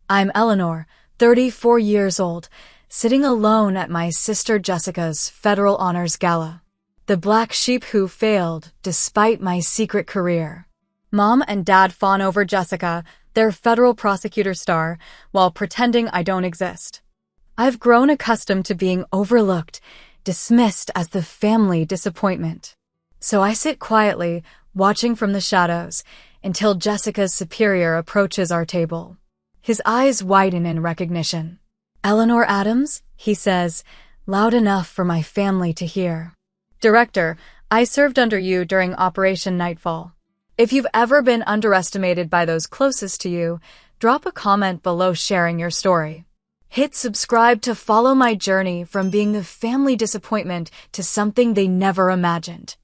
I'm Eleanor, 34 years old, sitting alone at my sister Jessica's federal honors gala. The black sheep who failed despite my secret career. Mom and Dad fawn over Jessica, their federal prosecutor star, while pretending I don't exist. I've grown accustomed to being overlooked, dismissed as the family disappointment. So I sit quietly, watching from the shadows, until Jessica's superior approaches our table. His eyes widen in recognition. "Eleanor Adams," he says, loud enough for my family to hear. "Director, I served under you during Operation Nightfall. If you've ever been underestimated by those closest to you, drop a comment below sharing your story. Hit subscribe to follow my journey from being the family disappointment to something they never imagined."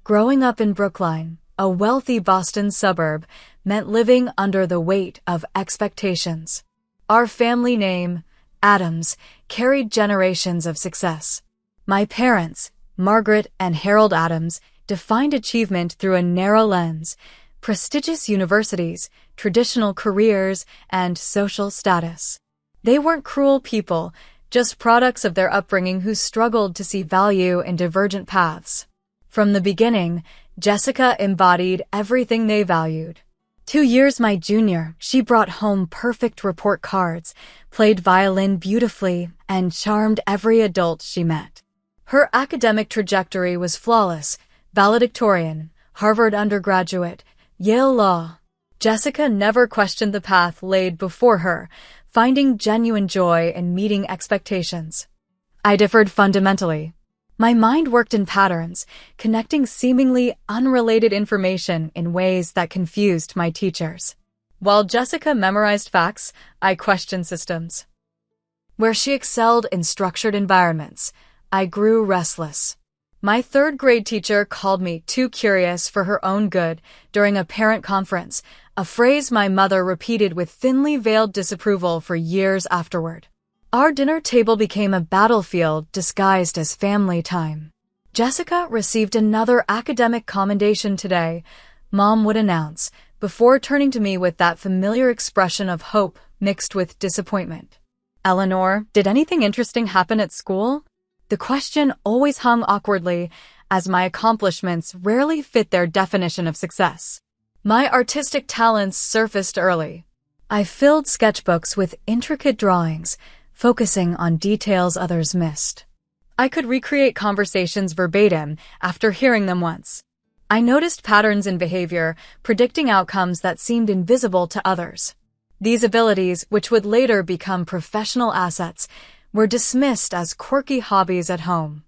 Growing up in Brookline, a wealthy Boston suburb, meant living under the weight of expectations. Our family name, Adams, carried generations of success. My parents, Margaret and Harold Adams, defined achievement through a narrow lens: prestigious universities, traditional careers, and social status. They weren't cruel people, just products of their upbringing who struggled to see value in divergent paths. From the beginning, Jessica embodied everything they valued. 2 years my junior, she brought home perfect report cards, played violin beautifully, and charmed every adult she met. Her academic trajectory was flawless: valedictorian, Harvard undergraduate, Yale Law. Jessica never questioned the path laid before her, finding genuine joy in meeting expectations. I differed fundamentally. My mind worked in patterns, connecting seemingly unrelated information in ways that confused my teachers. While Jessica memorized facts, I questioned systems. Where she excelled in structured environments, I grew restless. My third-grade teacher called me too curious for her own good during a parent conference, a phrase my mother repeated with thinly veiled disapproval for years afterward. Our dinner table became a battlefield disguised as family time. "Jessica received another academic commendation today," Mom would announce, before turning to me with that familiar expression of hope mixed with disappointment. "Eleanor, did anything interesting happen at school?" The question always hung awkwardly, as my accomplishments rarely fit their definition of success. My artistic talents surfaced early. I filled sketchbooks with intricate drawings, focusing on details others missed. I could recreate conversations verbatim after hearing them once. I noticed patterns in behavior, predicting outcomes that seemed invisible to others. These abilities, which would later become professional assets, were dismissed as quirky hobbies at home.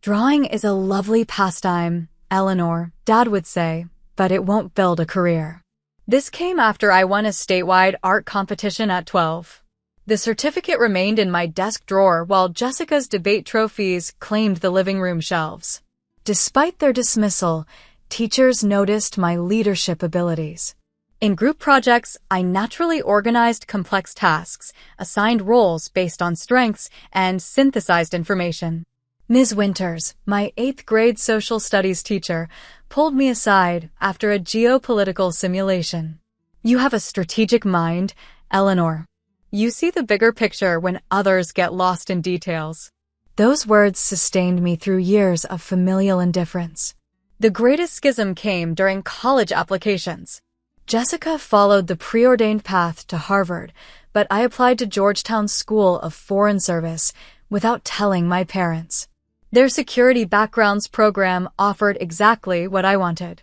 "Drawing is a lovely pastime, Eleanor," Dad would say, "but it won't build a career." This came after I won a statewide art competition at 12. The certificate remained in my desk drawer while Jessica's debate trophies claimed the living room shelves. Despite their dismissal, teachers noticed my leadership abilities. In group projects, I naturally organized complex tasks, assigned roles based on strengths, and synthesized information. Ms. Winters, my 8th grade social studies teacher, pulled me aside after a geopolitical simulation. "You have a strategic mind, Eleanor. You see the bigger picture when others get lost in details." Those words sustained me through years of familial indifference. The greatest schism came during college applications. Jessica followed the preordained path to Harvard, but I applied to Georgetown's School of Foreign Service without telling my parents. Their security backgrounds program offered exactly what I wanted.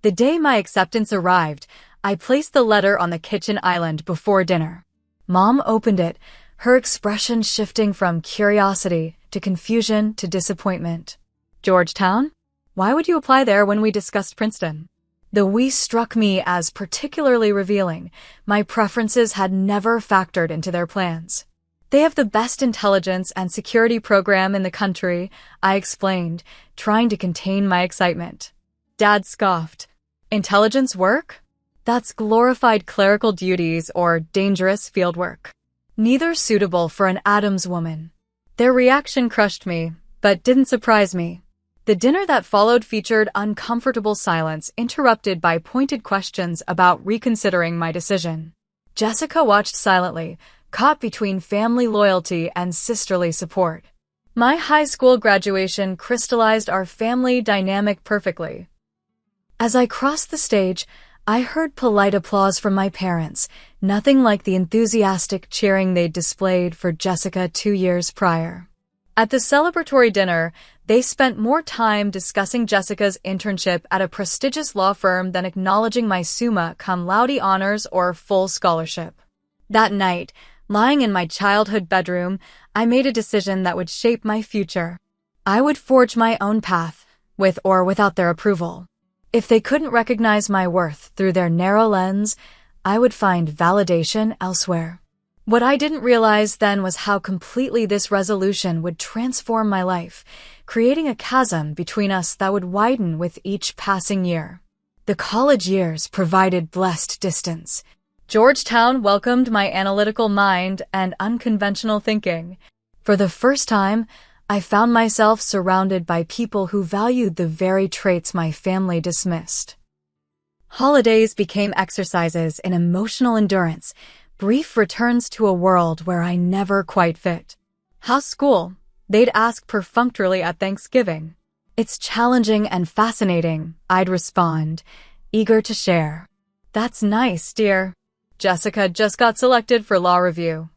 The day my acceptance arrived, I placed the letter on the kitchen island before dinner. Mom opened it, her expression shifting from curiosity to confusion to disappointment. "Georgetown? Why would you apply there when we discussed Princeton?" The "we" struck me as particularly revealing. My preferences had never factored into their plans. "They have the best intelligence and security program in the country," I explained, trying to contain my excitement. Dad scoffed. "Intelligence work? That's glorified clerical duties or dangerous fieldwork. Neither suitable for an Adams woman." Their reaction crushed me, but didn't surprise me. The dinner that followed featured uncomfortable silence interrupted by pointed questions about reconsidering my decision. Jessica watched silently, caught between family loyalty and sisterly support. My high school graduation crystallized our family dynamic perfectly. As I crossed the stage, I heard polite applause from my parents, nothing like the enthusiastic cheering they'd displayed for Jessica 2 years prior. At the celebratory dinner, they spent more time discussing Jessica's internship at a prestigious law firm than acknowledging my summa cum laude honors or full scholarship. That night, lying in my childhood bedroom, I made a decision that would shape my future. I would forge my own path, with or without their approval. If they couldn't recognize my worth through their narrow lens, I would find validation elsewhere. What I didn't realize then was how completely this resolution would transform my life, creating a chasm between us that would widen with each passing year. The college years provided blessed distance. Georgetown welcomed my analytical mind and unconventional thinking. For the first time, I found myself surrounded by people who valued the very traits my family dismissed. Holidays became exercises in emotional endurance, brief returns to a world where I never quite fit. "How's school?" they'd ask perfunctorily at Thanksgiving. "It's challenging and fascinating," I'd respond, eager to share. "That's nice, dear. Jessica just got selected for law review."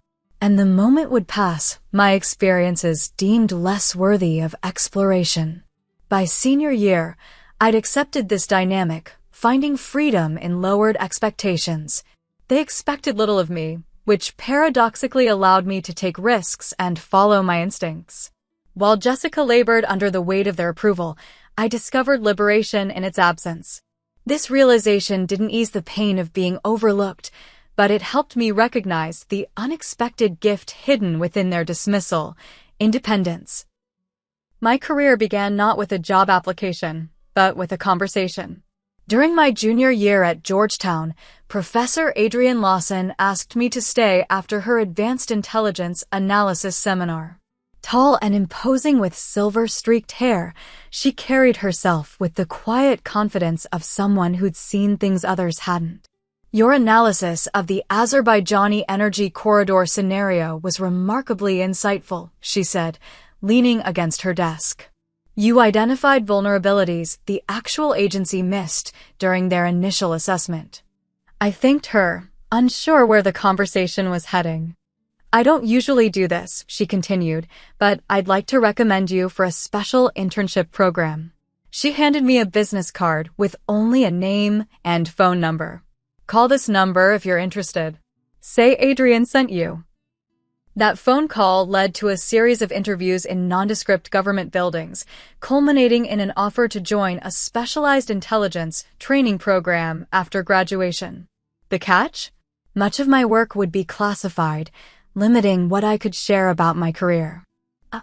And the moment would pass, my experiences deemed less worthy of exploration. By senior year, I'd accepted this dynamic, finding freedom in lowered expectations. They expected little of me, which paradoxically allowed me to take risks and follow my instincts. While Jessica labored under the weight of their approval, I discovered liberation in its absence. This realization didn't ease the pain of being overlooked, but it helped me recognize the unexpected gift hidden within their dismissal: independence. My career began not with a job application, but with a conversation. During my junior year at Georgetown, Professor Adrienne Lawson asked me to stay after her advanced intelligence analysis seminar. Tall and imposing with silver-streaked hair, she carried herself with the quiet confidence of someone who'd seen things others hadn't. "Your analysis of the Azerbaijani energy corridor scenario was remarkably insightful," she said, leaning against her desk. "You identified vulnerabilities the actual agency missed during their initial assessment." I thanked her, unsure where the conversation was heading. "I don't usually do this," she continued, "but I'd like to recommend you for a special internship program." She handed me a business card with only a name and phone number. "Call this number if you're interested. Say Adrienne sent you." That phone call led to a series of interviews in nondescript government buildings, culminating in an offer to join a specialized intelligence training program after graduation. The catch? Much of my work would be classified, limiting what I could share about my career.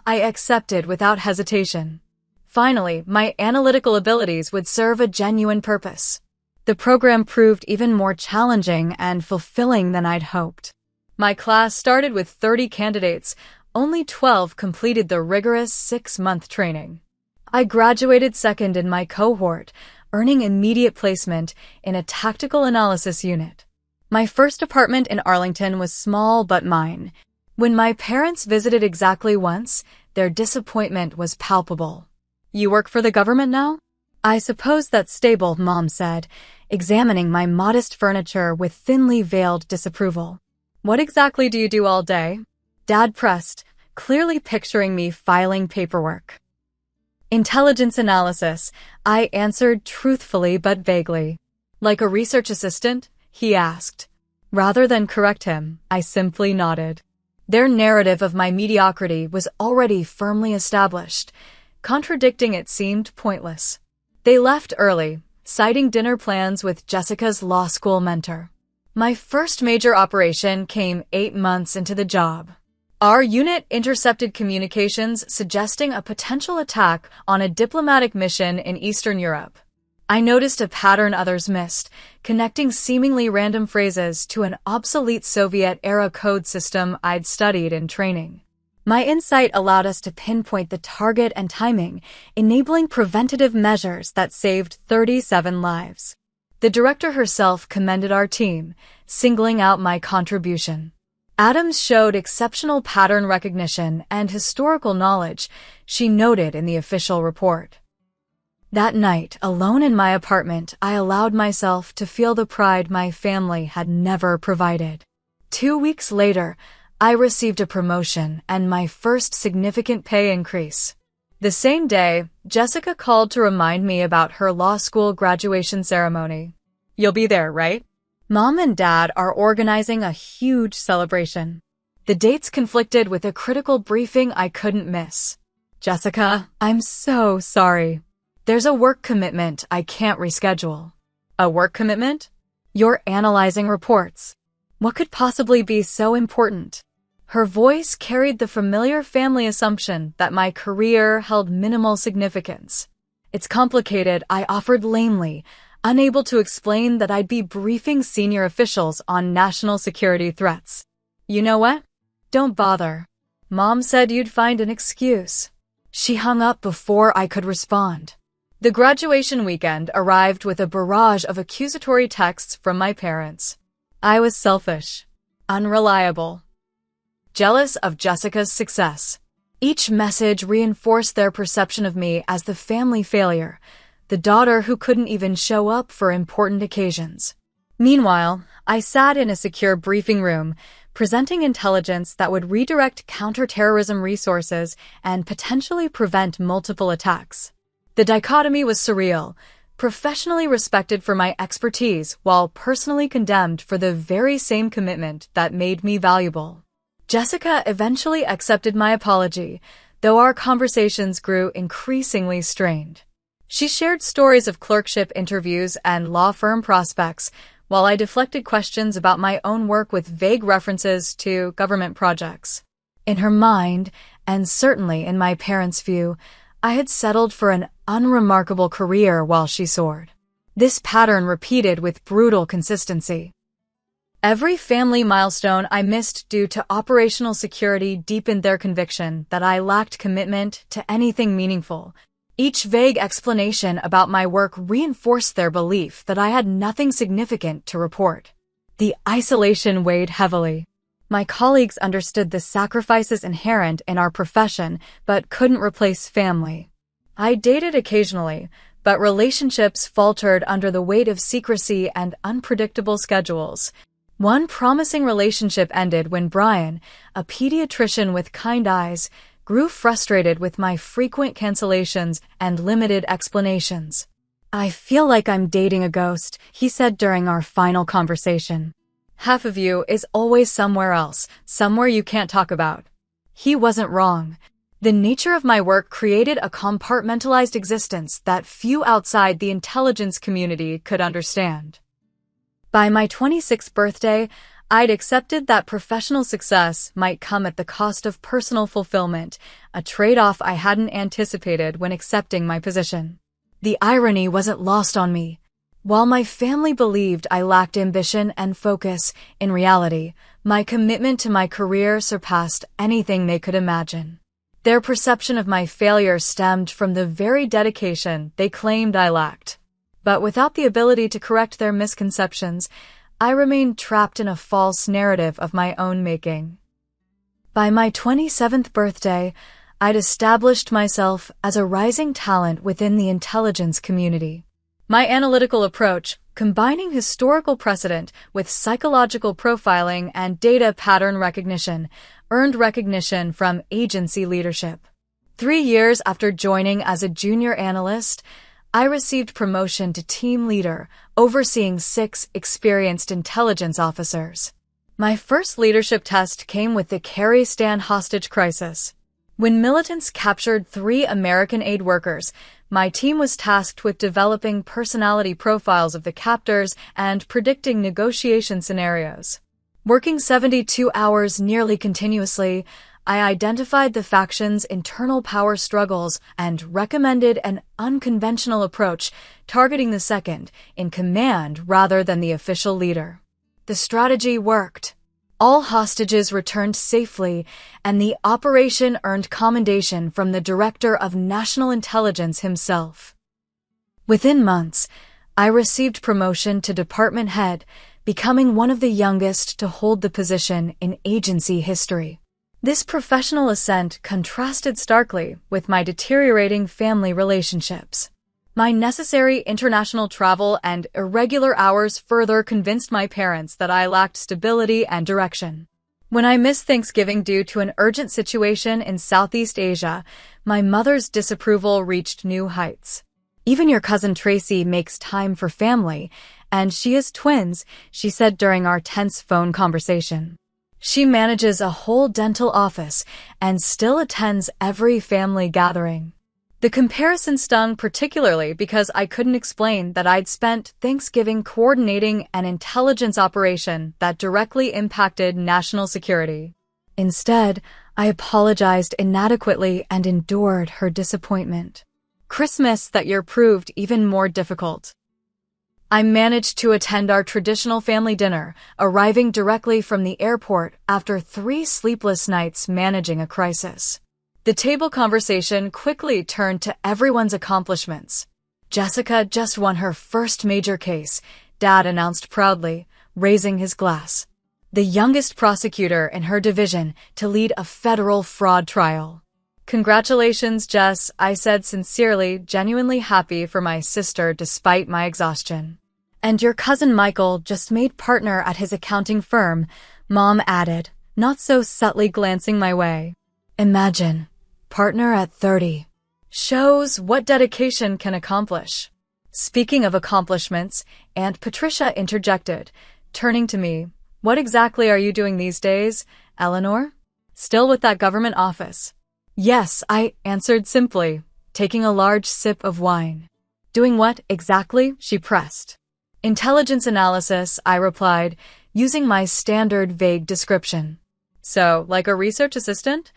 I accepted without hesitation. Finally, my analytical abilities would serve a genuine purpose. The program proved even more challenging and fulfilling than I'd hoped. My class started with 30 candidates. Only 12 completed the rigorous 6-month training. I graduated second in my cohort, earning immediate placement in a tactical analysis unit. My first apartment in Arlington was small but mine. When my parents visited exactly once, their disappointment was palpable. "You work for the government now?" "I suppose that's stable," Mom said, examining my modest furniture with thinly veiled disapproval. "What exactly do you do all day?" Dad pressed, clearly picturing me filing paperwork. "Intelligence analysis," I answered truthfully but vaguely. "Like a research assistant?" he asked. Rather than correct him, I simply nodded. Their narrative of my mediocrity was already firmly established. Contradicting it seemed pointless. They left early, citing dinner plans with Jessica's law school mentor. My first major operation came 8 months into the job. Our unit intercepted communications suggesting a potential attack on a diplomatic mission in Eastern Europe. I noticed a pattern others missed, connecting seemingly random phrases to an obsolete Soviet-era code system I'd studied in training. My insight allowed us to pinpoint the target and timing, enabling preventative measures that saved 37 lives. The director herself commended our team, singling out my contribution. Adams showed exceptional pattern recognition and historical knowledge, she noted in the official report. That night, alone in my apartment, I allowed myself to feel the pride my family had never provided. 2 weeks later, I received a promotion and my first significant pay increase. The same day, Jessica called to remind me about her law school graduation ceremony. "You'll be there, right?" Mom and Dad are organizing a huge celebration. The dates conflicted with a critical briefing I couldn't miss. "Jessica, I'm so sorry. There's a work commitment I can't reschedule." "A work commitment?" "You're analyzing reports. What could possibly be so important?" Her voice carried the familiar family assumption that my career held minimal significance. "It's complicated," I offered lamely, unable to explain that I'd be briefing senior officials on national security threats. "You know what? Don't bother. Mom said you'd find an excuse." She hung up before I could respond. The graduation weekend arrived with a barrage of accusatory texts from my parents. I was selfish, unreliable, jealous of Jessica's success. Each message reinforced their perception of me as the family failure, the daughter who couldn't even show up for important occasions. Meanwhile, I sat in a secure briefing room, presenting intelligence that would redirect counterterrorism resources and potentially prevent multiple attacks. The dichotomy was surreal, professionally respected for my expertise while personally condemned for the very same commitment that made me valuable. Jessica eventually accepted my apology, though our conversations grew increasingly strained. She shared stories of clerkship interviews and law firm prospects, while I deflected questions about my own work with vague references to government projects. In her mind, and certainly in my parents' view, I had settled for an unremarkable career while she soared. This pattern repeated with brutal consistency. Every family milestone I missed due to operational security deepened their conviction that I lacked commitment to anything meaningful. Each vague explanation about my work reinforced their belief that I had nothing significant to report. The isolation weighed heavily. My colleagues understood the sacrifices inherent in our profession, but couldn't replace family. I dated occasionally, but relationships faltered under the weight of secrecy and unpredictable schedules. One promising relationship ended when Brian, a pediatrician with kind eyes, grew frustrated with my frequent cancellations and limited explanations. "I feel like I'm dating a ghost," he said during our final conversation. "Half of you is always somewhere else, somewhere you can't talk about." He wasn't wrong. The nature of my work created a compartmentalized existence that few outside the intelligence community could understand. By my 26th birthday, I'd accepted that professional success might come at the cost of personal fulfillment, a trade-off I hadn't anticipated when accepting my position. The irony wasn't lost on me. While my family believed I lacked ambition and focus, in reality, my commitment to my career surpassed anything they could imagine. Their perception of my failure stemmed from the very dedication they claimed I lacked. But without the ability to correct their misconceptions, I remained trapped in a false narrative of my own making. By my 27th birthday, I'd established myself as a rising talent within the intelligence community. My analytical approach, combining historical precedent with psychological profiling and data pattern recognition, earned recognition from agency leadership. 3 years after joining as a junior analyst, I received promotion to team leader, overseeing 6 experienced intelligence officers. My first leadership test came with the Carrie Stan hostage crisis. When militants captured 3 American aid workers, my team was tasked with developing personality profiles of the captors and predicting negotiation scenarios. Working 72 hours nearly continuously, I identified the faction's internal power struggles and recommended an unconventional approach, targeting the second in command rather than the official leader. The strategy worked. All hostages returned safely, and the operation earned commendation from the Director of National Intelligence himself. Within months, I received promotion to department head, becoming one of the youngest to hold the position in agency history. This professional ascent contrasted starkly with my deteriorating family relationships. My necessary international travel and irregular hours further convinced my parents that I lacked stability and direction. When I missed Thanksgiving due to an urgent situation in Southeast Asia, my mother's disapproval reached new heights. "Even your cousin Tracy makes time for family, and she is twins," she said during our tense phone conversation. "She manages a whole dental office and still attends every family gathering." The comparison stung particularly because I couldn't explain that I'd spent Thanksgiving coordinating an intelligence operation that directly impacted national security. Instead, I apologized inadequately and endured her disappointment. Christmas that year proved even more difficult. I managed to attend our traditional family dinner, arriving directly from the airport after 3 sleepless nights managing a crisis. The table conversation quickly turned to everyone's accomplishments. "Jessica just won her first major case," Dad announced proudly, raising his glass. "The youngest prosecutor in her division to lead a federal fraud trial." "Congratulations, Jess," I said sincerely, genuinely happy for my sister despite my exhaustion. "And your cousin Michael just made partner at his accounting firm," Mom added, not so subtly glancing my way. Imagine, partner at 30. Shows what dedication can accomplish. Speaking of accomplishments, Aunt Patricia interjected, turning to me. "What exactly are you doing these days, Eleanor? Still with that government office?" "Yes," I answered simply, taking a large sip of wine. "Doing what exactly?" she pressed. "Intelligence analysis," I replied, using my standard vague description. "So, like a research assistant?"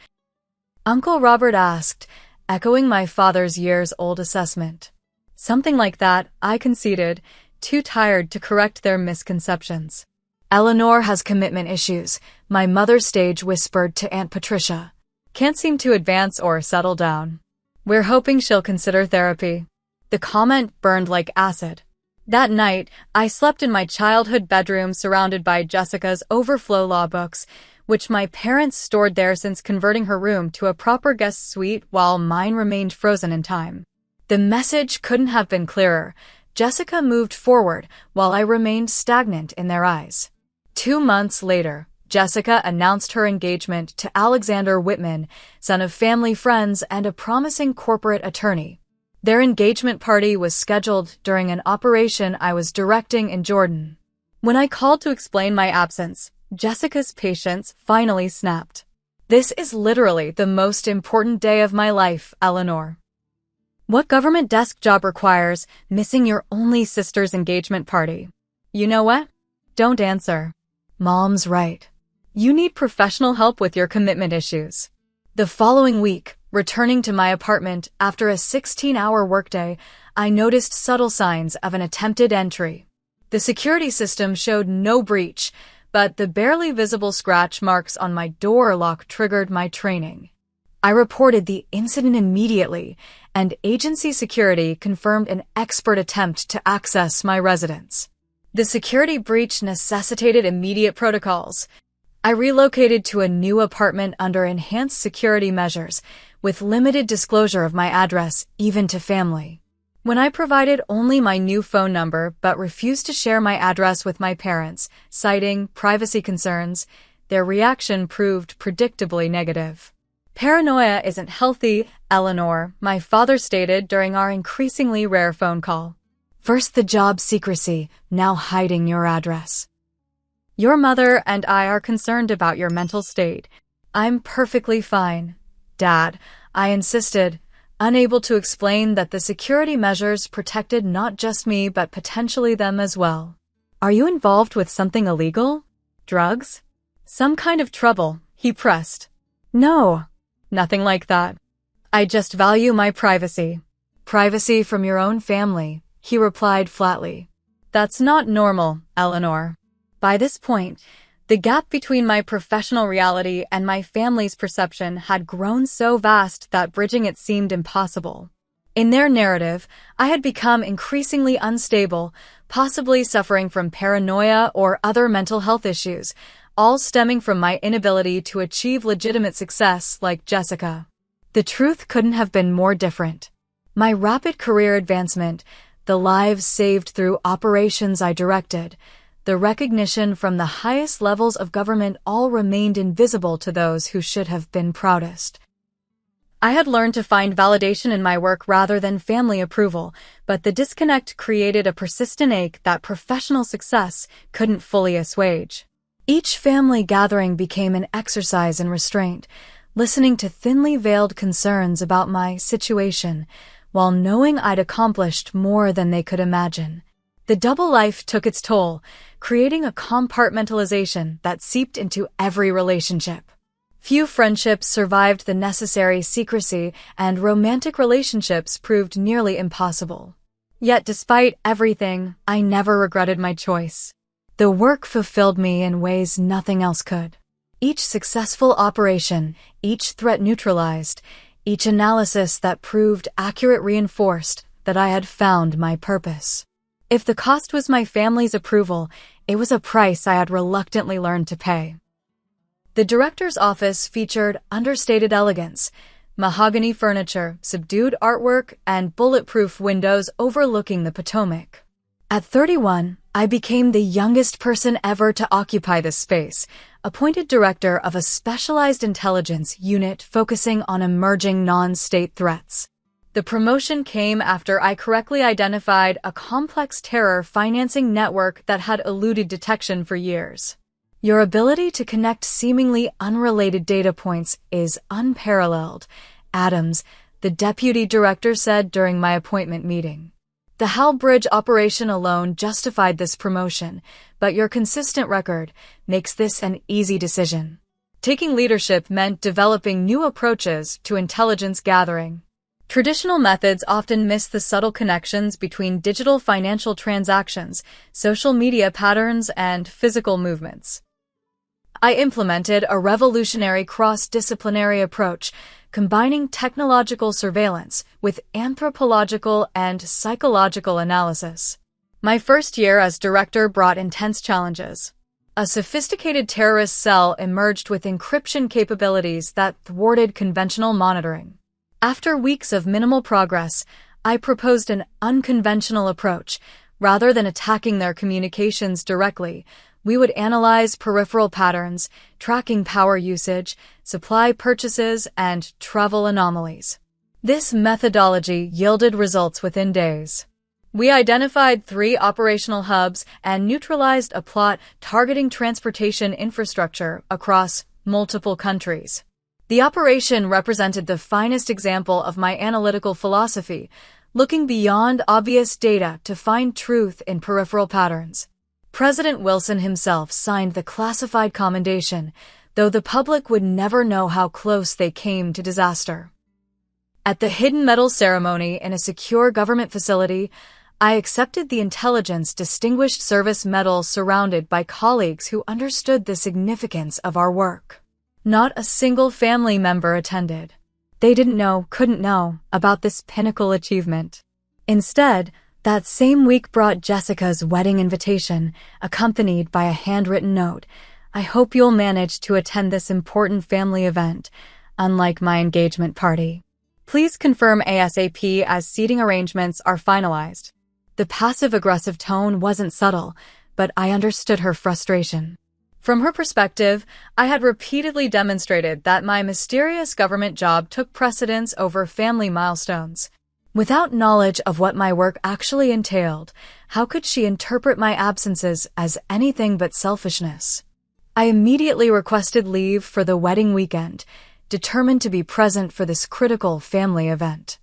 Uncle Robert asked, echoing my father's years-old assessment. "Something like that," I conceded, too tired to correct their misconceptions. "Eleanor has commitment issues," my mother stage whispered to Aunt Patricia. "Can't seem to advance or settle down. We're hoping she'll consider therapy." The comment burned like acid. That night, I slept in my childhood bedroom surrounded by Jessica's overflow law books, which my parents stored there since converting her room to a proper guest suite while mine remained frozen in time. The message couldn't have been clearer. Jessica moved forward while I remained stagnant in their eyes. 2 months later, Jessica announced her engagement to Alexander Whitman, son of family friends and a promising corporate attorney. Their engagement party was scheduled during an operation I was directing in Jordan. When I called to explain my absence, Jessica's patience finally snapped. "This is literally the most important day of my life, Eleanor. What government desk job requires missing your only sister's engagement party? You know what? Don't answer. Mom's right. You need professional help with your commitment issues." The following week, returning to my apartment after a 16-hour workday, I noticed subtle signs of an attempted entry. The security system showed no breach, but the barely visible scratch marks on my door lock triggered my training. I reported the incident immediately, and agency security confirmed an expert attempt to access my residence. The security breach necessitated immediate protocols. I relocated to a new apartment under enhanced security measures, with limited disclosure of my address, even to family. When I provided only my new phone number but refused to share my address with my parents, citing privacy concerns, their reaction proved predictably negative. "Paranoia isn't healthy, Eleanor," my father stated during our increasingly rare phone call. "First the job secrecy, now hiding your address. Your mother and I are concerned about your mental state." "I'm perfectly fine, Dad," I insisted, unable to explain that the security measures protected not just me but potentially them as well. "Are you involved with something illegal? Drugs? Some kind of trouble?" he pressed. "No, nothing like that. I just value my privacy." "Privacy from your own family," he replied flatly. "That's not normal, Eleanor." By this point, the gap between my professional reality and my family's perception had grown so vast that bridging it seemed impossible. In their narrative, I had become increasingly unstable, possibly suffering from paranoia or other mental health issues, all stemming from my inability to achieve legitimate success like Jessica. The truth couldn't have been more different. My rapid career advancement, the lives saved through operations I directed, the recognition from the highest levels of government all remained invisible to those who should have been proudest. I had learned to find validation in my work rather than family approval, but the disconnect created a persistent ache that professional success couldn't fully assuage. Each family gathering became an exercise in restraint, listening to thinly veiled concerns about my situation, while knowing I'd accomplished more than they could imagine. The double life took its toll, creating a compartmentalization that seeped into every relationship. Few friendships survived the necessary secrecy, and romantic relationships proved nearly impossible. Yet despite everything, I never regretted my choice. The work fulfilled me in ways nothing else could. Each successful operation, each threat neutralized, each analysis that proved accurate reinforced that I had found my purpose. If the cost was my family's approval, it was a price I had reluctantly learned to pay. The director's office featured understated elegance, mahogany furniture, subdued artwork, and bulletproof windows overlooking the Potomac. At 31, I became the youngest person ever to occupy this space, appointed director of a specialized intelligence unit focusing on emerging non-state threats. The promotion came after I correctly identified a complex terror financing network that had eluded detection for years. Your ability to connect seemingly unrelated data points is unparalleled, Adams, the deputy director said during my appointment meeting. The Hal Bridge operation alone justified this promotion, but your consistent record makes this an easy decision. Taking leadership meant developing new approaches to intelligence gathering. Traditional methods often miss the subtle connections between digital financial transactions, social media patterns, and physical movements. I implemented a revolutionary cross-disciplinary approach, combining technological surveillance with anthropological and psychological analysis. My first year as director brought intense challenges. A sophisticated terrorist cell emerged with encryption capabilities that thwarted conventional monitoring. After weeks of minimal progress, I proposed an unconventional approach. Rather than attacking their communications directly, we would analyze peripheral patterns, tracking power usage, supply purchases, and travel anomalies. This methodology yielded results within days. We identified 3 operational hubs and neutralized a plot targeting transportation infrastructure across multiple countries. The operation represented the finest example of my analytical philosophy, looking beyond obvious data to find truth in peripheral patterns. President Wilson himself signed the classified commendation, though the public would never know how close they came to disaster. At the hidden medal ceremony in a secure government facility, I accepted the Intelligence Distinguished Service Medal surrounded by colleagues who understood the significance of our work. Not a single family member attended. They couldn't know about this pinnacle achievement. Instead, that same week brought Jessica's wedding invitation, accompanied by a handwritten note. I hope you'll manage to attend this important family event, unlike my engagement party. Please confirm ASAP as seating arrangements are finalized. The passive-aggressive tone wasn't subtle, but I understood her frustration. From her perspective, I had repeatedly demonstrated that my mysterious government job took precedence over family milestones. Without knowledge of what my work actually entailed, how could she interpret my absences as anything but selfishness? I immediately requested leave for the wedding weekend, determined to be present for this critical family event.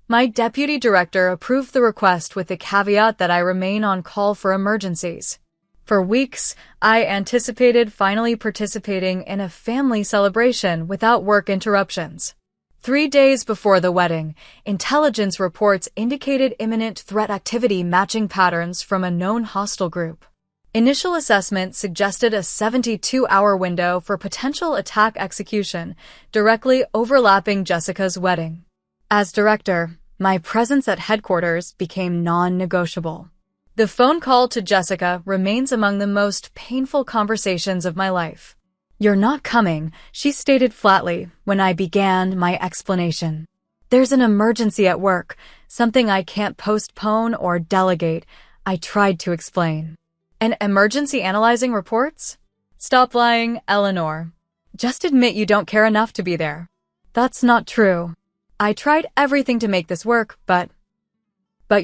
My deputy director approved the request with the caveat that I remain on call for emergencies. For weeks, I anticipated finally participating in a family celebration without work interruptions. 3 days before the wedding, intelligence reports indicated imminent threat activity matching patterns from a known hostile group. Initial assessment suggested a 72-hour window for potential attack execution, directly overlapping Jessica's wedding. As director, My presence at headquarters became non-negotiable. The phone call to Jessica remains among the most painful conversations of my life. "You're not coming," she stated flatly when I began my explanation. "There's an emergency at work, something I can't postpone or delegate," I tried to explain. "An emergency analyzing reports? Stop lying, Eleanor. Just admit you don't care enough to be there." "That's not true. I tried everything to make this work, but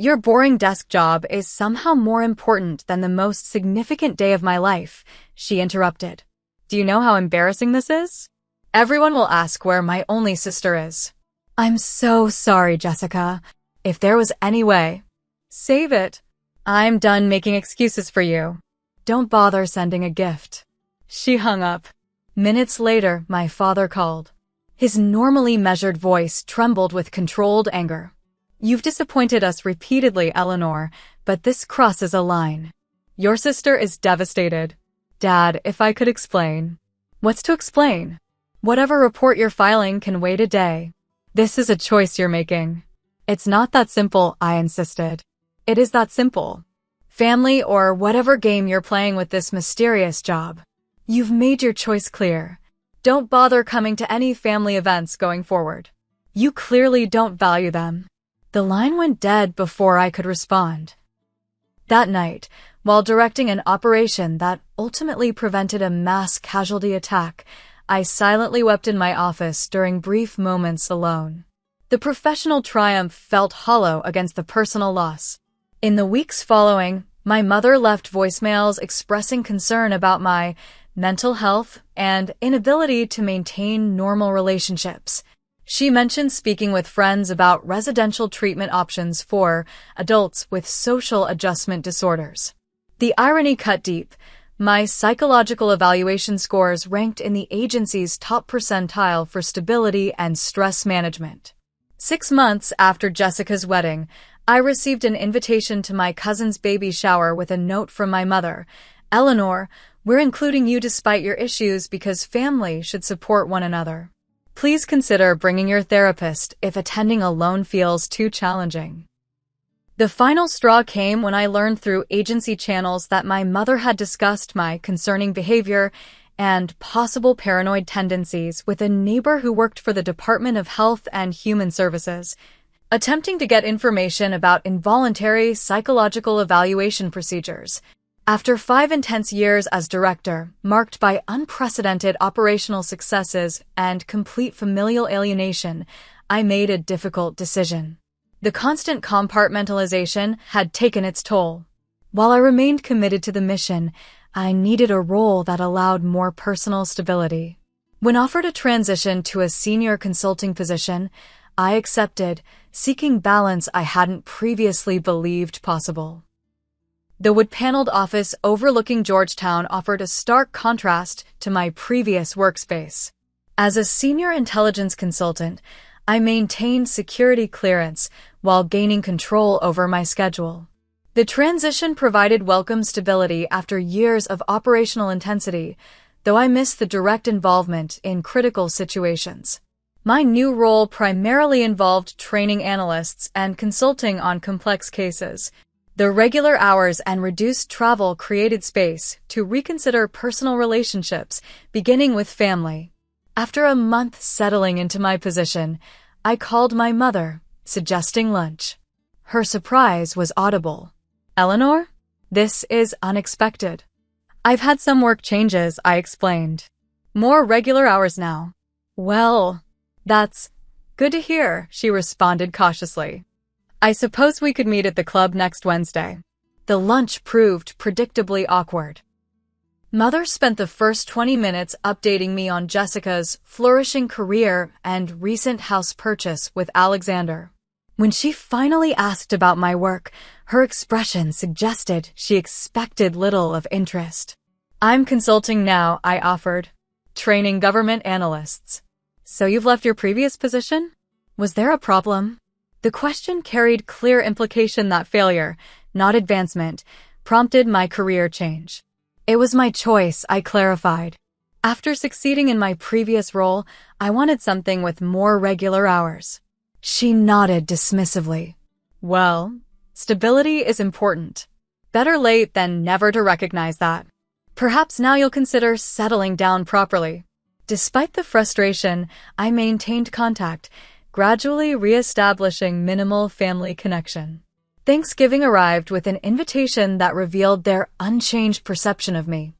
your boring desk job is somehow more important than the most significant day of my life," she interrupted. "Do you know how embarrassing this is? Everyone will ask where my only sister is." "I'm so sorry, Jessica. If there was any way..." "Save it. I'm done making excuses for you. Don't bother sending a gift." She hung up. Minutes later, my father called. His normally measured voice trembled with controlled anger. "You've disappointed us repeatedly, Eleanor, but this crosses a line. Your sister is devastated." "Dad, if I could explain." "What's to explain? Whatever report you're filing can wait a day. This is a choice you're making." "It's not that simple," I insisted. "It is that simple. Family or whatever game you're playing with this mysterious job. You've made your choice clear. Don't bother coming to any family events going forward. You clearly don't value them." The line went dead before I could respond. That night, while directing an operation that ultimately prevented a mass casualty attack, I silently wept in my office during brief moments alone. The professional triumph felt hollow against the personal loss. In the weeks following, my mother left voicemails expressing concern about my mental health and inability to maintain normal relationships. She mentioned speaking with friends about residential treatment options for adults with social adjustment disorders. The irony cut deep. My psychological evaluation scores ranked in the agency's top percentile for stability and stress management. 6 months after Jessica's wedding, I received an invitation to my cousin's baby shower with a note from my mother. "Eleanor, we're including you despite your issues because family should support one another. Please consider bringing your therapist if attending alone feels too challenging." The final straw came when I learned through agency channels that my mother had discussed my concerning behavior and possible paranoid tendencies with a neighbor who worked for the Department of Health and Human Services. Attempting to get information about involuntary psychological evaluation procedures. After 5 intense years as director, marked by unprecedented operational successes and complete familial alienation, I made a difficult decision. The constant compartmentalization had taken its toll. While I remained committed to the mission, I needed a role that allowed more personal stability. When offered a transition to a senior consulting position, I accepted, seeking balance I hadn't previously believed possible. The wood-paneled office overlooking Georgetown offered a stark contrast to my previous workspace. As a senior intelligence consultant, I maintained security clearance while gaining control over my schedule. The transition provided welcome stability after years of operational intensity, though I missed the direct involvement in critical situations. My new role primarily involved training analysts and consulting on complex cases. The regular hours and reduced travel created space to reconsider personal relationships, beginning with family. After a month settling into my position, I called my mother, suggesting lunch. Her surprise was audible. "Eleanor? This is unexpected." "I've had some work changes," I explained. "More regular hours now." "Well, that's good to hear," she responded cautiously. "I suppose we could meet at the club next Wednesday." The lunch proved predictably awkward. Mother spent the first 20 minutes updating me on Jessica's flourishing career and recent house purchase with Alexander. When she finally asked about my work, her expression suggested she expected little of interest. "I'm consulting now," I offered. "Training government analysts." "So you've left your previous position? Was there a problem?" The question carried clear implication that failure, not advancement, prompted my career change. "It was my choice," I clarified. After succeeding in my previous role, I wanted something with more regular hours. She nodded dismissively. Well, stability is important. Better late than never to recognize that. Perhaps now you'll consider settling down properly. Despite the frustration, I maintained contact, gradually re-establishing minimal family connection. Thanksgiving arrived with an invitation that revealed their unchanged perception of me.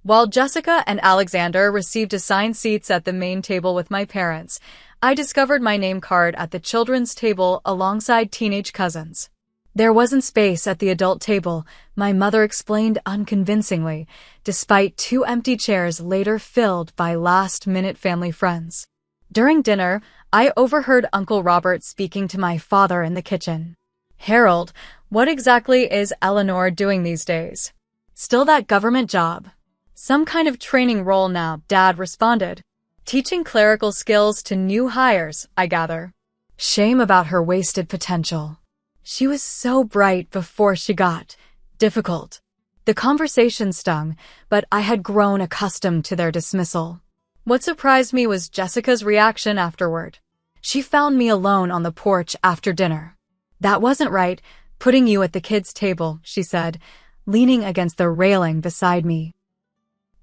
While Jessica and Alexander received assigned seats at the main table with my parents, I discovered my name card at the children's table alongside teenage cousins. There wasn't space at the adult table, my mother explained unconvincingly, despite 2 empty chairs later filled by last-minute family friends. During dinner, I overheard Uncle Robert speaking to my father in the kitchen. "Harold, what exactly is Eleanor doing these days?" "Still that government job." "Some kind of training role now," Dad responded. "Teaching clerical skills to new hires, I gather." Shame about her wasted potential. She was so bright before she got difficult. The conversation stung, but I had grown accustomed to their dismissal. What surprised me was Jessica's reaction afterward. She found me alone on the porch after dinner. "That wasn't right, putting you at the kids' table," she said, leaning against the railing beside me.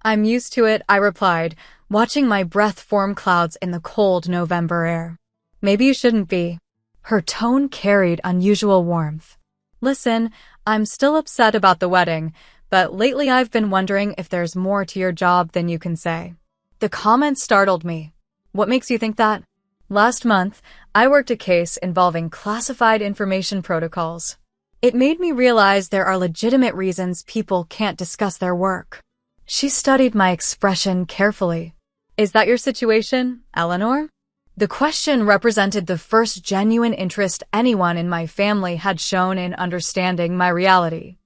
"I'm used to it," I replied, watching my breath form clouds in the cold November air. "Maybe you shouldn't be." Her tone carried unusual warmth. "Listen, I'm still upset about the wedding, but lately I've been wondering if there's more to your job than you can say." The comment startled me. "What makes you think that?" "Last month, I worked a case involving classified information protocols. It made me realize there are legitimate reasons people can't discuss their work." She studied my expression carefully. "Is that your situation, Eleanor?" The question represented the first genuine interest anyone in my family had shown in understanding my reality.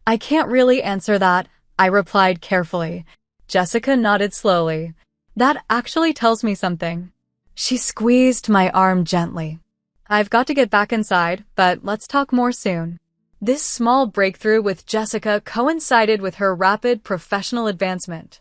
"I can't really answer that," I replied carefully. Jessica nodded slowly. "That actually tells me something." She squeezed my arm gently. "I've got to get back inside, but let's talk more soon." This small breakthrough with Jessica coincided with her rapid professional advancement.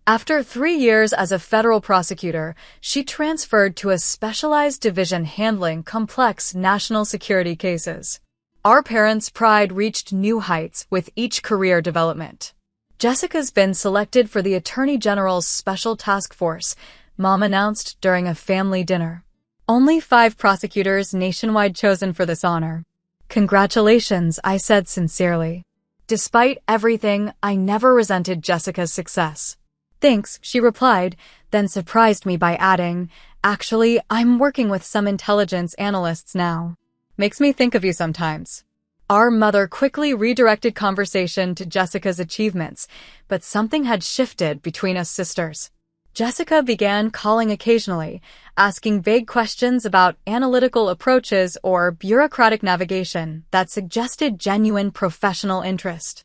After 3 years as a federal prosecutor, she transferred to a specialized division handling complex national security cases. Our parents' pride reached new heights with each career development. "Jessica's been selected for the Attorney General's Special Task Force," Mom announced during a family dinner. "Only 5 prosecutors nationwide chosen for this honor." "Congratulations," I said sincerely. Despite everything, I never resented Jessica's success. "Thanks," she replied, then surprised me by adding, "Actually, I'm working with some intelligence analysts now. Makes me think of you sometimes." Our mother quickly redirected conversation to Jessica's achievements, but something had shifted between us sisters. Jessica began calling occasionally, asking vague questions about analytical approaches or bureaucratic navigation that suggested genuine professional interest.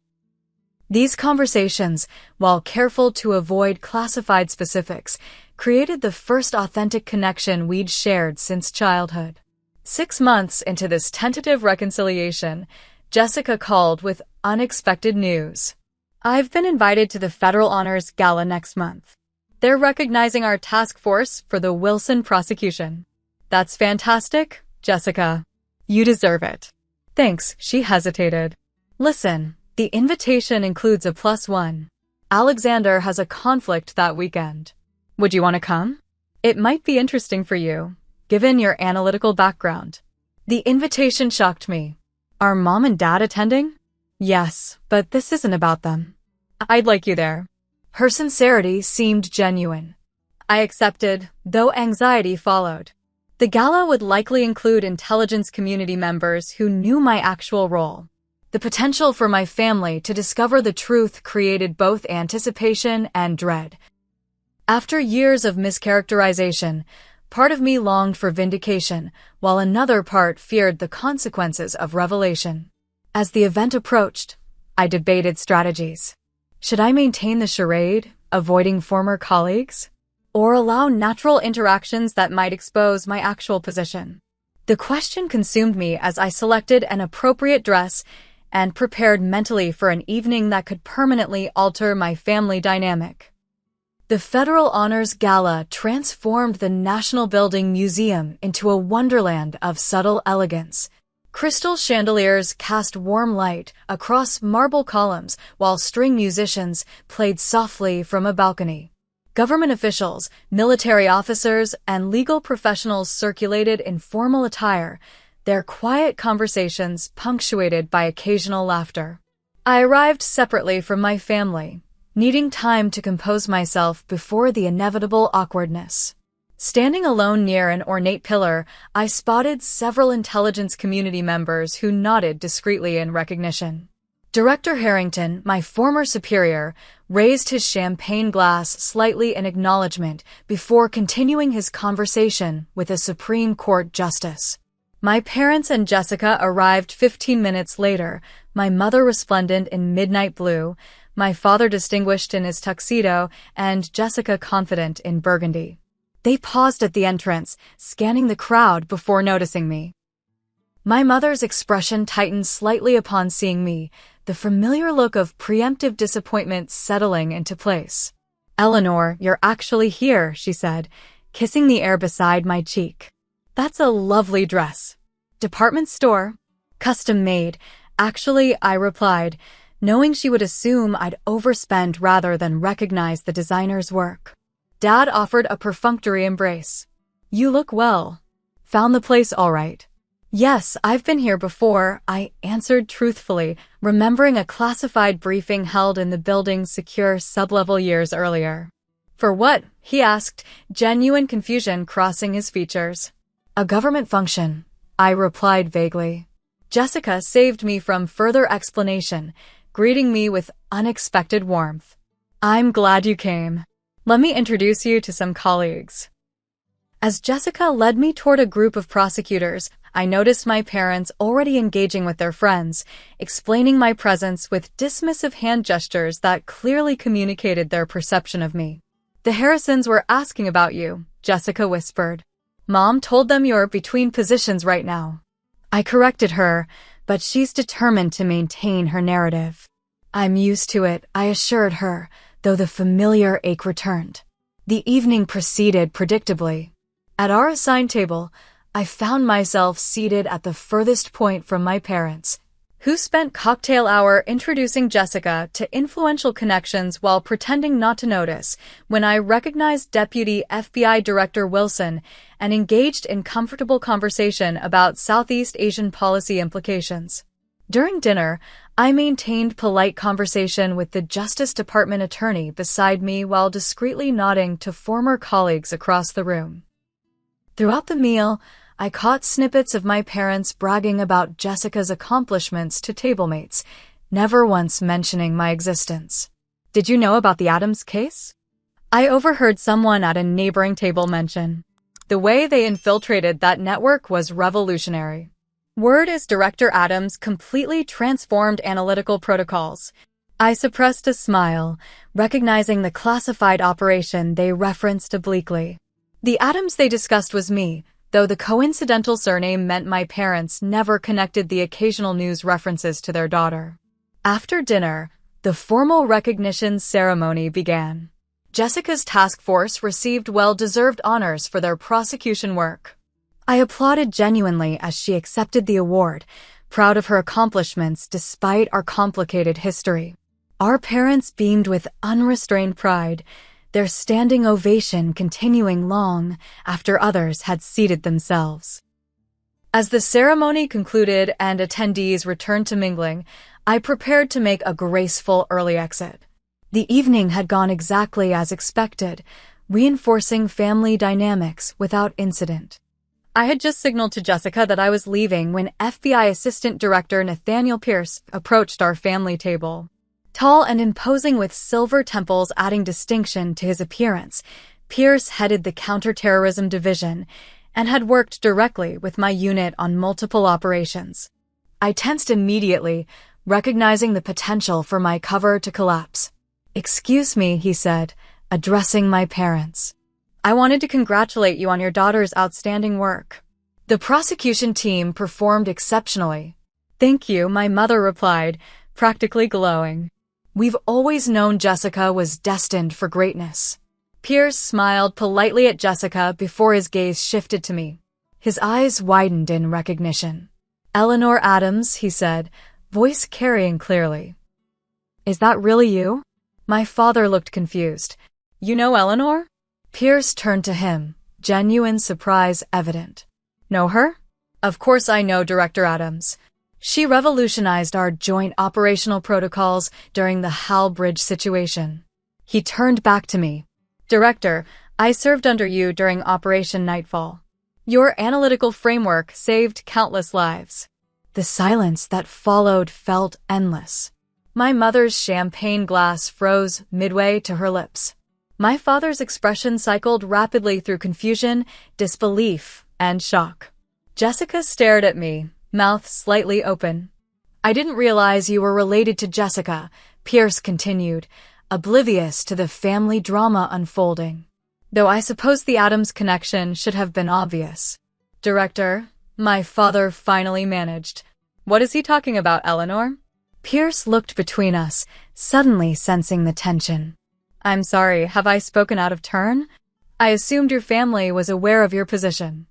These conversations, while careful to avoid classified specifics, created the first authentic connection we'd shared since childhood. 6 months into this tentative reconciliation, Jessica called with unexpected news. "I've been invited to the Federal Honors Gala next month. They're recognizing our task force for the Wilson prosecution." "That's fantastic, Jessica. You deserve it." "Thanks," she hesitated. "Listen, the invitation includes a +1. Alexander has a conflict that weekend. Would you want to come? It might be interesting for you, given your analytical background." The invitation shocked me. "Are Mom and Dad attending?" "Yes, but this isn't about them." "I'd like you there." Her sincerity seemed genuine. I accepted, though anxiety followed. The gala would likely include intelligence community members who knew my actual role. The potential for my family to discover the truth created both anticipation and dread. After years of mischaracterization, part of me longed for vindication, while another part feared the consequences of revelation. As the event approached, I debated strategies. Should I maintain the charade, avoiding former colleagues, or allow natural interactions that might expose my actual position? The question consumed me as I selected an appropriate dress and prepared mentally for an evening that could permanently alter my family dynamic. The Federal Honors Gala transformed the National Building Museum into a wonderland of subtle elegance. Crystal chandeliers cast warm light across marble columns while string musicians played softly from a balcony. Government officials, military officers, and legal professionals circulated in formal attire, their quiet conversations punctuated by occasional laughter. I arrived separately from my family, needing time to compose myself before the inevitable awkwardness. Standing alone near an ornate pillar, I spotted several intelligence community members who nodded discreetly in recognition. Director Harrington, my former superior, raised his champagne glass slightly in acknowledgement before continuing his conversation with a Supreme Court justice. My parents and Jessica arrived 15 minutes later, my mother resplendent in midnight blue, my father distinguished in his tuxedo, and Jessica confident in burgundy. They paused at the entrance, scanning the crowd before noticing me. My mother's expression tightened slightly upon seeing me, the familiar look of preemptive disappointment settling into place. "Eleanor, you're actually here," she said, kissing the air beside my cheek. "That's a lovely dress. Department store? Custom made, actually," I replied, knowing she would assume I'd overspend rather than recognize the designer's work. Dad offered a perfunctory embrace. "You look well. Found the place all right?" "Yes, I've been here before," I answered truthfully, remembering a classified briefing held in the building's secure sublevel years earlier. "For what?" he asked, genuine confusion crossing his features. "A government function," I replied vaguely. Jessica saved me from further explanation, greeting me with unexpected warmth. "I'm glad you came. Let me introduce you to some colleagues." As Jessica led me toward a group of prosecutors, I noticed my parents already engaging with their friends, explaining my presence with dismissive hand gestures that clearly communicated their perception of me. "The Harrisons were asking about you," Jessica whispered. "Mom told them you're between positions right now." I corrected her, but she's determined to maintain her narrative. "I'm used to it," I assured her, though the familiar ache returned. The evening proceeded predictably. At our assigned table, I found myself seated at the furthest point from my parents, who spent cocktail hour introducing Jessica to influential connections while pretending not to notice when I recognized Deputy FBI Director Wilson and engaged in comfortable conversation about Southeast Asian policy implications. During dinner, I maintained polite conversation with the Justice Department attorney beside me while discreetly nodding to former colleagues across the room. Throughout the meal, I caught snippets of my parents bragging about Jessica's accomplishments to tablemates, never once mentioning my existence. "Did you know about the Adams case?" I overheard someone at a neighboring table mention. "The way they infiltrated that network was revolutionary. Word is Director Adams completely transformed analytical protocols." I suppressed a smile, recognizing the classified operation they referenced obliquely. The Adams they discussed was me, though the coincidental surname meant my parents never connected the occasional news references to their daughter. After dinner, the formal recognition ceremony began. Jessica's task force received well-deserved honors for their prosecution work. I applauded genuinely as she accepted the award, proud of her accomplishments despite our complicated history. Our parents beamed with unrestrained pride, their standing ovation continuing long after others had seated themselves. As the ceremony concluded and attendees returned to mingling, I prepared to make a graceful early exit. The evening had gone exactly as expected, reinforcing family dynamics without incident. I had just signaled to Jessica that I was leaving when FBI Assistant Director Nathaniel Pierce approached our family table. Tall and imposing with silver temples adding distinction to his appearance, Pierce headed the counterterrorism division and had worked directly with my unit on multiple operations. I tensed immediately, recognizing the potential for my cover to collapse. "Excuse me," he said, addressing my parents. "I wanted to congratulate you on your daughter's outstanding work. The prosecution team performed exceptionally." "Thank you," my mother replied, practically glowing. "We've always known Jessica was destined for greatness." Pierce smiled politely at Jessica before his gaze shifted to me. His eyes widened in recognition. "Eleanor Adams," he said, voice carrying clearly. "Is that really you?" My father looked confused. "You know Eleanor?" Pierce turned to him, genuine surprise evident. "Know her?" "Of course I know Director Adams. She revolutionized our joint operational protocols during the Hal Bridge situation." He turned back to me. "Director, I served under you during Operation Nightfall. Your analytical framework saved countless lives." The silence that followed felt endless. My mother's champagne glass froze midway to her lips. My father's expression cycled rapidly through confusion, disbelief, and shock. Jessica stared at me, mouth slightly open. "I didn't realize you were related to Jessica," Pierce continued, oblivious to the family drama unfolding. "Though I suppose the Adams connection should have been obvious." "Director," my father finally managed. "What is he talking about, Eleanor?" Pierce looked between us, suddenly sensing the tension. "I'm sorry, have I spoken out of turn? I assumed your family was aware of your position."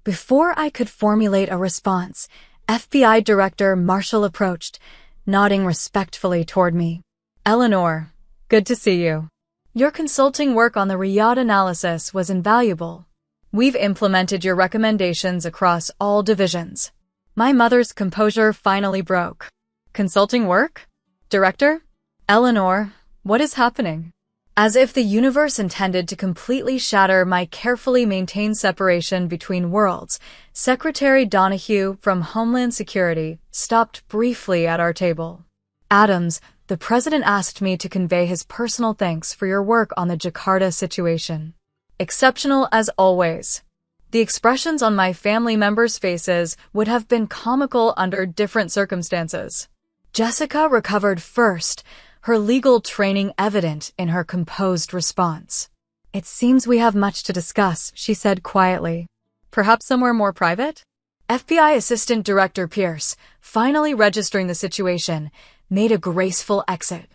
Before I could formulate a response, FBI Director Marshall approached, nodding respectfully toward me. "Eleanor, good to see you. Your consulting work on the Riyadh analysis was invaluable. We've implemented your recommendations across all divisions." My mother's composure finally broke. "Consulting work? Director? Eleanor, what is happening?" As if the universe intended to completely shatter my carefully maintained separation between worlds, Secretary Donahue from Homeland Security stopped briefly at our table. "Adams, the President asked me to convey his personal thanks for your work on the Jakarta situation. Exceptional as always." The expressions on my family members' faces would have been comical under different circumstances. Jessica recovered first, her legal training evident in her composed response. "It seems we have much to discuss," she said quietly. "Perhaps somewhere more private?" FBI Assistant Director Pierce, finally registering the situation, made a graceful exit.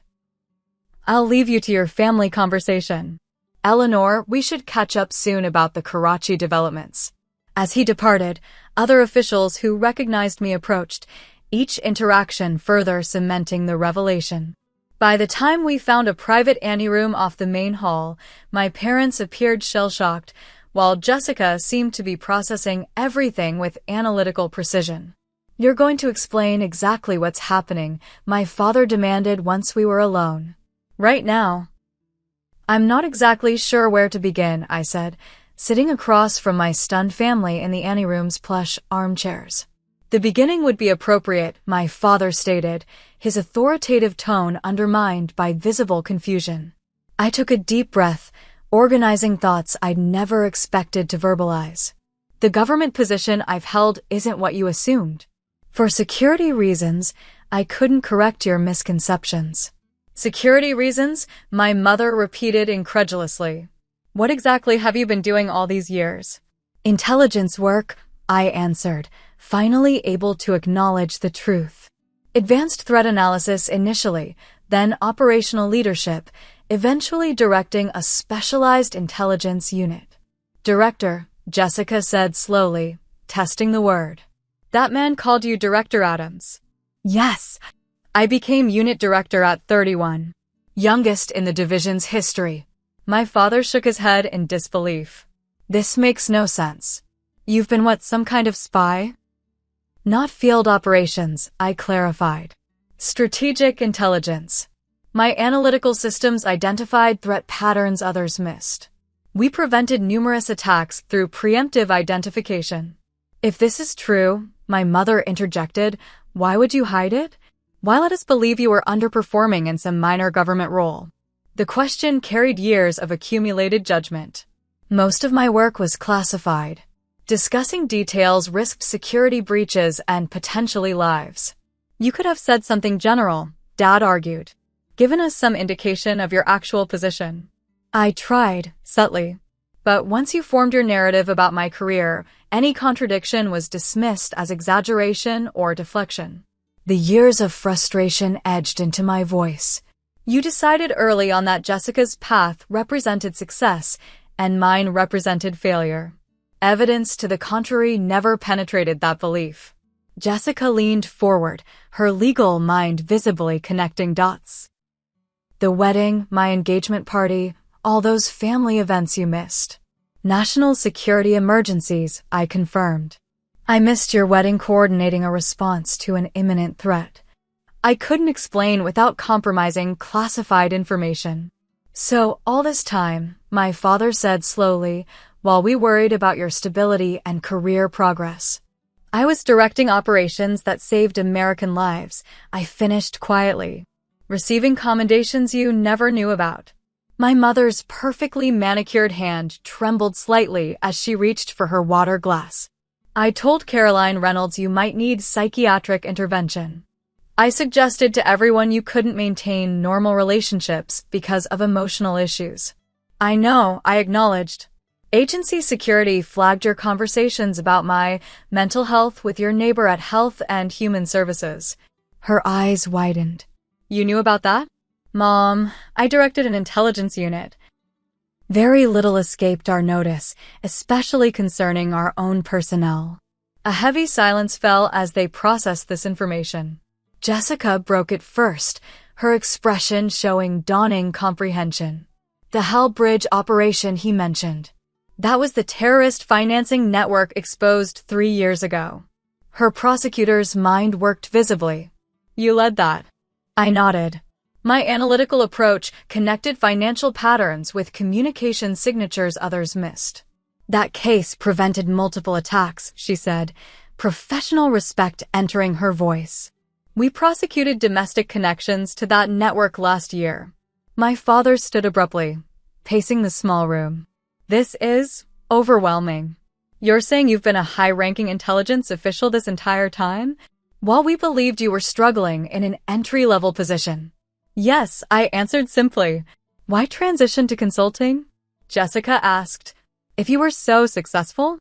"I'll leave you to your family conversation. Eleanor, we should catch up soon about the Karachi developments." As he departed, other officials who recognized me approached, each interaction further cementing the revelation. By the time we found a private anteroom off the main hall, my parents appeared shell-shocked, while Jessica seemed to be processing everything with analytical precision. "You're going to explain exactly what's happening," my father demanded once we were alone. "Right now." "I'm not exactly sure where to begin," I said, sitting across from my stunned family in the anteroom's plush armchairs. "The beginning would be appropriate," my father stated, his authoritative tone undermined by visible confusion. I took a deep breath, organizing thoughts I'd never expected to verbalize. "The government position I've held isn't what you assumed. For security reasons, I couldn't correct your misconceptions." "Security reasons?" my mother repeated incredulously. "What exactly have you been doing all these years?" "Intelligence work," I answered, finally able to acknowledge the truth. "Advanced threat analysis initially, then operational leadership, eventually directing a specialized intelligence unit." "Director," Jessica said slowly, testing the word. "That man called you Director Adams?" "Yes." "I became unit director at 31. Youngest in the division's history." My father shook his head in disbelief. "This makes no sense. You've been what, some kind of spy?" "Not field operations," I clarified. "Strategic intelligence. My analytical systems identified threat patterns others missed. We prevented numerous attacks through preemptive identification." "If this is true," my mother interjected, "why would you hide it? Why let us believe you were underperforming in some minor government role?" The question carried years of accumulated judgment. Most of my work was classified. Discussing details risked security breaches and potentially lives. "You could have said something general," Dad argued. "Given us some indication of your actual position." I tried, subtly. But once you formed your narrative about my career, any contradiction was dismissed as exaggeration or deflection. The years of frustration edged into my voice. You decided early on that Jessica's path represented success and mine represented failure. Evidence to the contrary never penetrated that belief. Jessica leaned forward, her legal mind visibly connecting dots. The wedding, my engagement party, all those family events you missed. National security emergencies, I confirmed. I missed your wedding coordinating a response to an imminent threat. I couldn't explain without compromising classified information. So, all this time, my father said slowly, while we worried about your stability and career progress. I was directing operations that saved American lives. I finished quietly, receiving commendations you never knew about. My mother's perfectly manicured hand trembled slightly as she reached for her water glass. I told Caroline Reynolds you might need psychiatric intervention. I suggested to everyone you couldn't maintain normal relationships because of emotional issues. I know, I acknowledged. Agency security flagged your conversations about my mental health with your neighbor at Health and Human Services. Her eyes widened. You knew about that? Mom, I directed an intelligence unit. Very little escaped our notice, especially concerning our own personnel. A heavy silence fell as they processed this information. Jessica broke it first, her expression showing dawning comprehension. The Hell Bridge operation he mentioned. That was the terrorist financing network exposed 3 years ago. Her prosecutor's mind worked visibly. You led that. I nodded. My analytical approach connected financial patterns with communication signatures others missed. That case prevented multiple attacks, she said, professional respect entering her voice. We prosecuted domestic connections to that network last year. My father stood abruptly, pacing the small room. This is overwhelming. You're saying you've been a high-ranking intelligence official this entire time? While we believed you were struggling in an entry-level position. Yes, I answered simply. Why transition to consulting? Jessica asked. If you were so successful?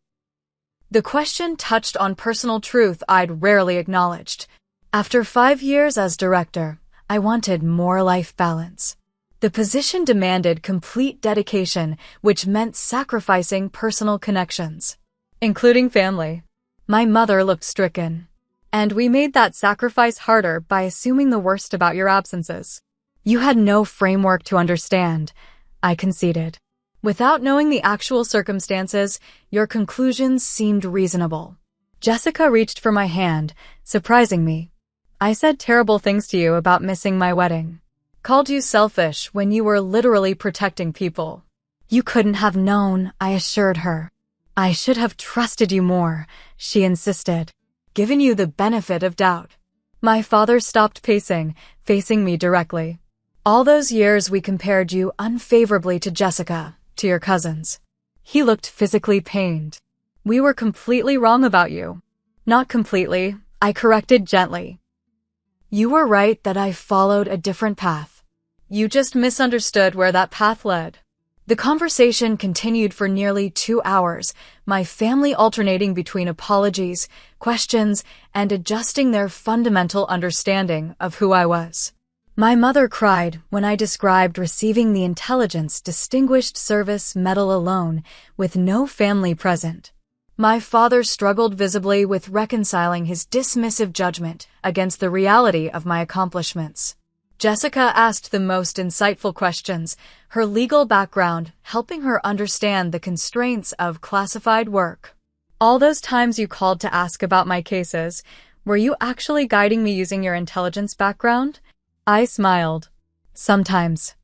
The question touched on personal truth I'd rarely acknowledged. After 5 years as director, I wanted more life balance. The position demanded complete dedication, which meant sacrificing personal connections, including family. My mother looked stricken. And we made that sacrifice harder by assuming the worst about your absences. You had no framework to understand, I conceded. Without knowing the actual circumstances, your conclusions seemed reasonable. Jessica reached for my hand, surprising me. I said terrible things to you about missing my wedding. Called you selfish when you were literally protecting people. You couldn't have known, I assured her. I should have trusted you more, she insisted, given you the benefit of doubt. My father stopped pacing, facing me directly. All those years we compared you unfavorably to Jessica, to your cousins. He looked physically pained. We were completely wrong about you. Not completely, I corrected gently. You were right that I followed a different path. You just misunderstood where that path led. The conversation continued for nearly 2 hours, my family alternating between apologies, questions, and adjusting their fundamental understanding of who I was. My mother cried when I described receiving the Intelligence Distinguished Service Medal alone, with no family present. My father struggled visibly with reconciling his dismissive judgment against the reality of my accomplishments. Jessica asked the most insightful questions, her legal background helping her understand the constraints of classified work. All those times you called to ask about my cases, were you actually guiding me using your intelligence background? I smiled. Sometimes.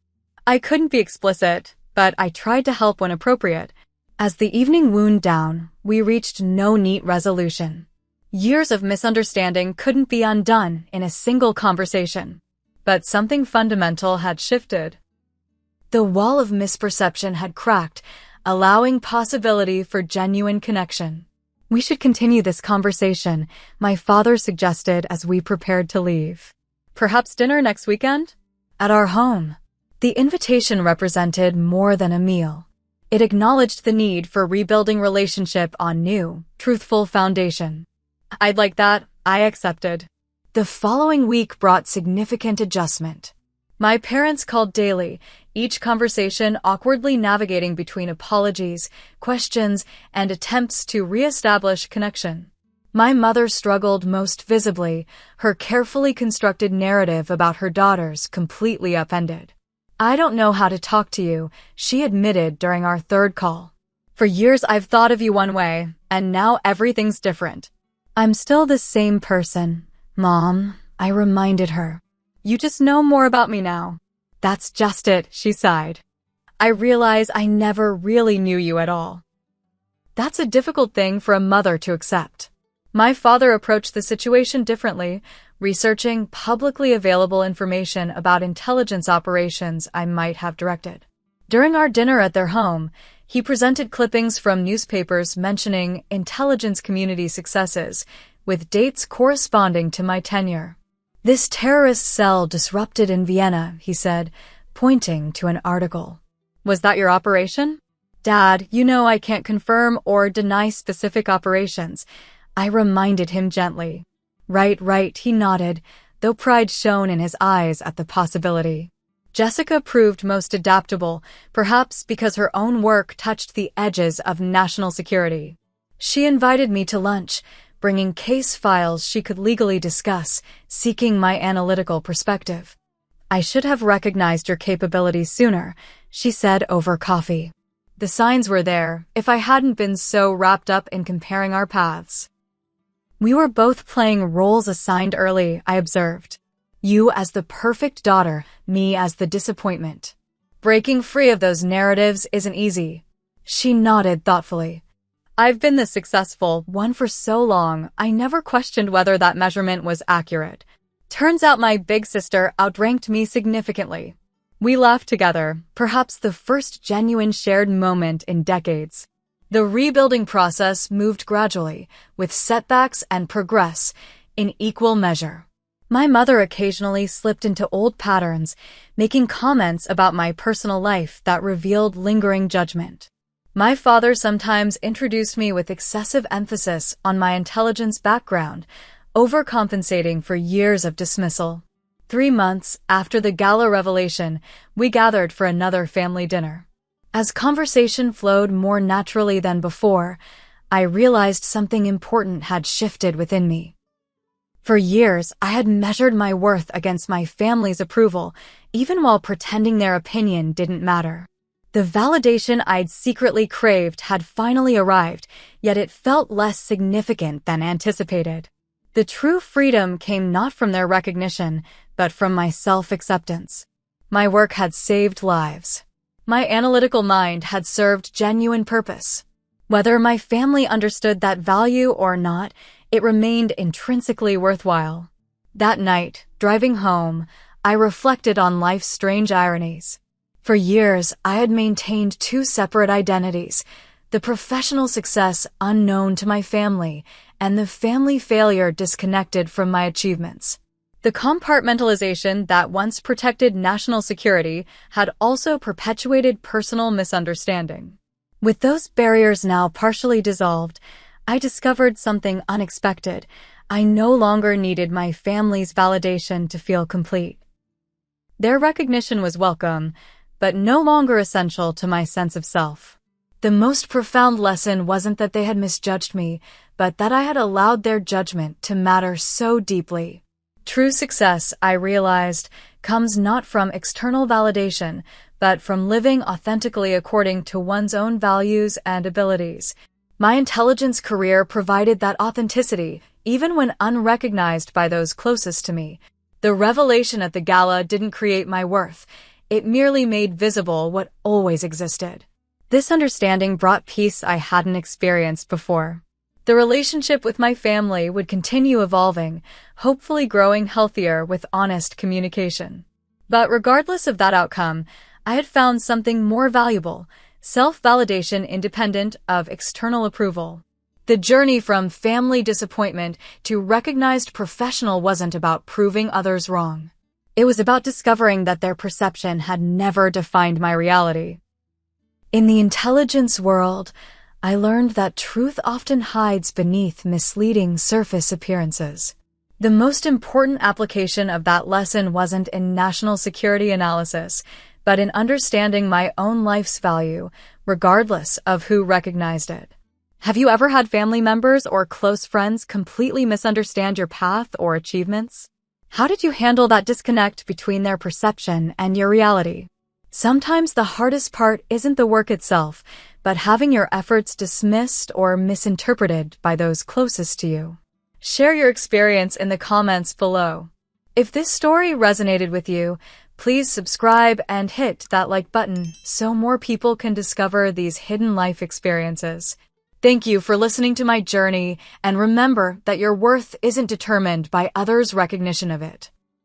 I couldn't be explicit, but I tried to help when appropriate. As the evening wound down, we reached no neat resolution. Years of misunderstanding couldn't be undone in a single conversation. But something fundamental had shifted. The wall of misperception had cracked, allowing possibility for genuine connection. We should continue this conversation, my father suggested as we prepared to leave. Perhaps dinner next weekend? At our home. The invitation represented more than a meal. It acknowledged the need for rebuilding relationship on new, truthful foundation. I'd like that, I accepted. The following week brought significant adjustment. My parents called daily, each conversation awkwardly navigating between apologies, questions, and attempts to re-establish connection. My mother struggled most visibly, her carefully constructed narrative about her daughters completely upended. "I don't know how to talk to you," she admitted during our third call. "For years I've thought of you one way, and now everything's different." "I'm still the same person, Mom," I reminded her. "You just know more about me now." "That's just it," she sighed. "I realize I never really knew you at all." That's a difficult thing for a mother to accept. My father approached the situation differently, researching publicly available information about intelligence operations I might have directed. During our dinner at their home, he presented clippings from newspapers mentioning intelligence community successes, with dates corresponding to my tenure. "This terrorist cell disrupted in Vienna," he said, pointing to an article. "Was that your operation?" "Dad, you know I can't confirm or deny specific operations," I reminded him gently. Right, he nodded, though pride shone in his eyes at the possibility. Jessica proved most adaptable, perhaps because her own work touched the edges of national security. She invited me to lunch, bringing case files she could legally discuss, seeking my analytical perspective. "I should have recognized your capabilities sooner," she said over coffee. "The signs were there, if I hadn't been so wrapped up in comparing our paths." We were both playing roles assigned early, I observed. You as the perfect daughter, me as the disappointment. Breaking free of those narratives isn't easy. She nodded thoughtfully. "I've been the successful one for so long, I never questioned whether that measurement was accurate. Turns out my big sister outranked me significantly." We laughed together, perhaps the first genuine shared moment in decades. The rebuilding process moved gradually, with setbacks and progress in equal measure. My mother occasionally slipped into old patterns, making comments about my personal life that revealed lingering judgment. My father sometimes introduced me with excessive emphasis on my intelligence background, overcompensating for years of dismissal. 3 months after the gala revelation, we gathered for another family dinner. As conversation flowed more naturally than before, I realized something important had shifted within me. For years, I had measured my worth against my family's approval, even while pretending their opinion didn't matter. The validation I'd secretly craved had finally arrived, yet it felt less significant than anticipated. The true freedom came not from their recognition, but from my self-acceptance. My work had saved lives. My analytical mind had served genuine purpose. Whether my family understood that value or not, it remained intrinsically worthwhile. That night, driving home, I reflected on life's strange ironies. For years, I had maintained 2 separate identities, the professional success unknown to my family and the family failure disconnected from my achievements. The compartmentalization that once protected national security had also perpetuated personal misunderstanding. With those barriers now partially dissolved, I discovered something unexpected. I no longer needed my family's validation to feel complete. Their recognition was welcome, but no longer essential to my sense of self. The most profound lesson wasn't that they had misjudged me, but that I had allowed their judgment to matter so deeply. True success, I realized, comes not from external validation, but from living authentically according to one's own values and abilities. My intelligence career provided that authenticity, even when unrecognized by those closest to me. The revelation at the gala didn't create my worth. It merely made visible what always existed. This understanding brought peace I hadn't experienced before. The relationship with my family would continue evolving, hopefully growing healthier with honest communication. But regardless of that outcome, I had found something more valuable, self-validation independent of external approval. The journey from family disappointment to recognized professional wasn't about proving others wrong. It was about discovering that their perception had never defined my reality. In the intelligence world, I learned that truth often hides beneath misleading surface appearances. The most important application of that lesson wasn't in national security analysis, but in understanding my own life's value, regardless of who recognized it. Have you ever had family members or close friends completely misunderstand your path or achievements? How did you handle that disconnect between their perception and your reality? Sometimes the hardest part isn't the work itself, but having your efforts dismissed or misinterpreted by those closest to you. Share your experience in the comments below. If this story resonated with you, please subscribe and hit that like button so more people can discover these hidden life experiences. Thank you for listening to my journey, and remember that your worth isn't determined by others' recognition of it.